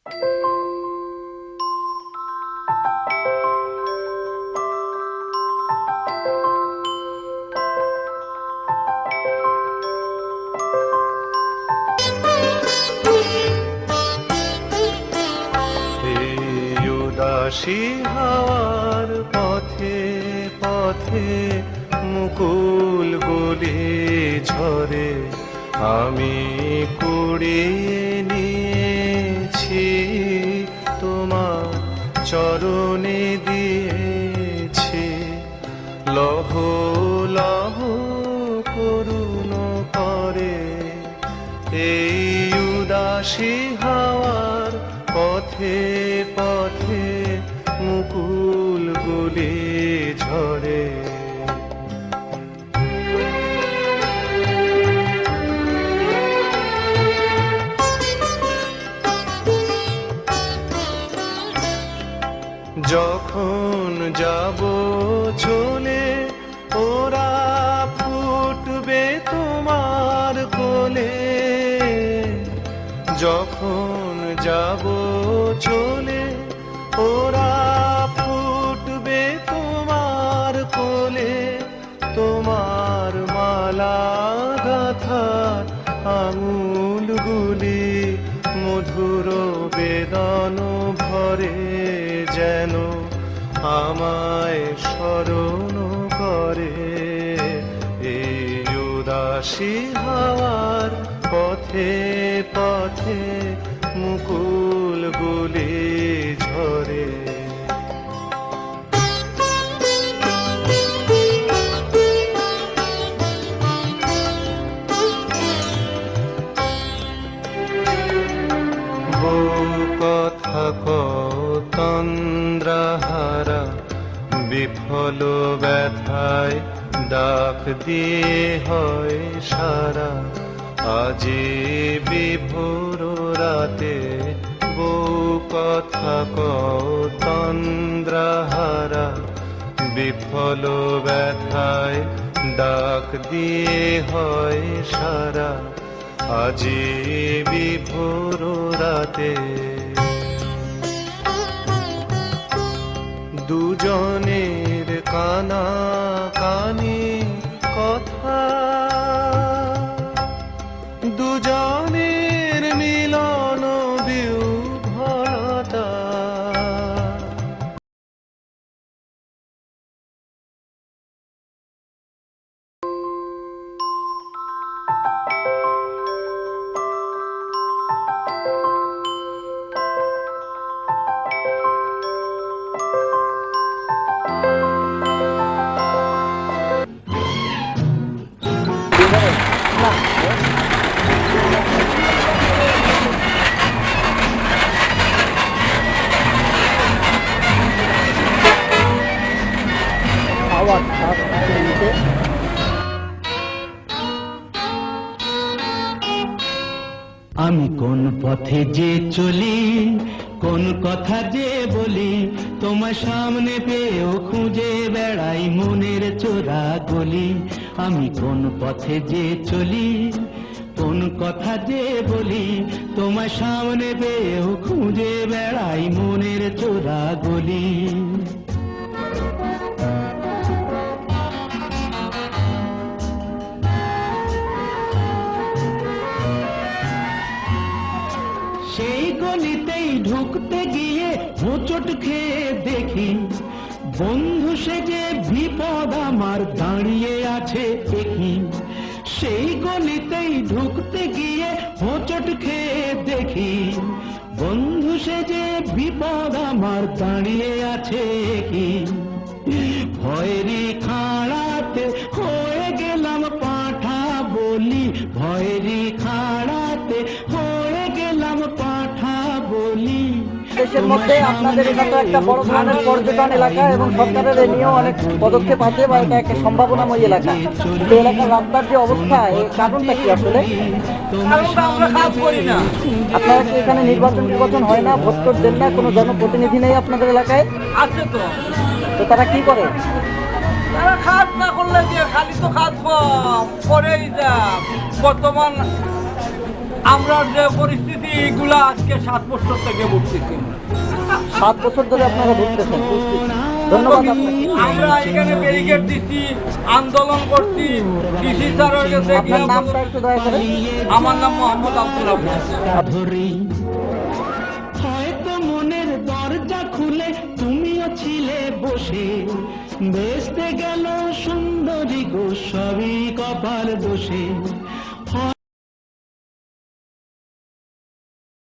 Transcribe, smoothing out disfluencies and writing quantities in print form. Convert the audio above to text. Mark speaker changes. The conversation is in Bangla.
Speaker 1: উদাসী হাওয়ার পথে পথে মুকুল গুলি ঝরে আমি কুড়িয়ে নিয়েছি, তোমার চরণে দিয়েছি। লহ লহ করুণ করে এই উদাসী হাওয়ার পথে পথে মুকুল গুলি ঝরে। যখন যাব চলে ওরা ফুটবে তোমার কোলে, যখন যাব চলে ওরা ফুটবে তোমার কোলে। তোমার মালা গাঁথার আঙুলগুলি মধুর বেদন ভরে যেন আমায় স্মরণ করে। এই উদাসী হাওয়ার পথে পথে মুকুল গুলি ঝরে। কথা তন্দ্রাহারা বিফল ব্যথায় ডাক দিয়ে হয় সারা। আজি বিভোর রাতে বউ কথা তন্দ্রাহারা বিফল ব্যথায় ডাক দিয়ে হয় সারা। আজি বিভোর রাতে দুজনের কানা কানি কথা, দুজনের মিলন বিহ্বলতা।
Speaker 2: আমি কোন পথে যে চলি, কোন কথা যে বলি, তোমার সামনে পেয়েও খুঁজে বেড়াই মনের চোরা গলি। আমি কোন পথে যে চলি, কোন কথা যে বলি, তোমার সামনে পেয়েও খুঁজে বেড়াই মনের চোরা গলি। সেই গলিতেই ঢুকতে গিয়ে হোঁচট খেয়ে দেখি বন্ধু সেজে বিপদ আমার দাঁড়িয়ে আছে একই। সেই গলিতেই ঢুকতে গিয়ে হোঁচট খেয়ে দেখি বন্ধু সেজে বিপদ আমার দাঁড়িয়ে আছে একই। ভয়েরই খাড়াতে হয়ে গেলাম পাঁঠা বলি, ভয়েরই খাড়াতে হয়ে গেলাম পাঁঠা বলি।
Speaker 3: দেশের মধ্যে আপনাদের এটা তো একটা বড় ধরনের পর্যটন এলাকা এবং সরকারের এ নিয়েও অনেক পদক্ষেপ আছে বা এটা একটা সম্ভাবনাময় এলাকা। এই এলাকার রাস্তার যে অবস্থা, এর কারণটা কি আসলে?
Speaker 4: আমরা কাজ করি না।
Speaker 3: আপনারা কি এখানে নির্বাচন হয় না, ভোট টোট দেন না, কোনো জনপ্রতিনিধি নেই আপনাদের এলাকায়?
Speaker 4: আছে তো।
Speaker 3: তো তারা কি করে?
Speaker 4: তারা কাজ না করলে যে খালি তো কাজ করেই যা। বর্তমান আমরা যে পরিস্থিতি এগুলা আজকে 7 বছর থেকে ভুগতেছি।
Speaker 3: 7 বছর ধরে আপনারা ভুগতেছেন। ধন্যবাদ আপনাকে।
Speaker 4: আমরা এখানে ব্যারিকেড দিচ্ছি, আন্দোলন করছি, ডিসি স্যারের কাছে
Speaker 3: আপনার নামটা একটু দয়া করে।
Speaker 4: আমার নাম মোহাম্মদ আব্দুল হাফিজ।
Speaker 2: ধরি হয়তো মনের দরজা খুলে তুমিও ছিলে বসে, বেসতে গেল সুন্দরী গো সবই কপাল দোষে।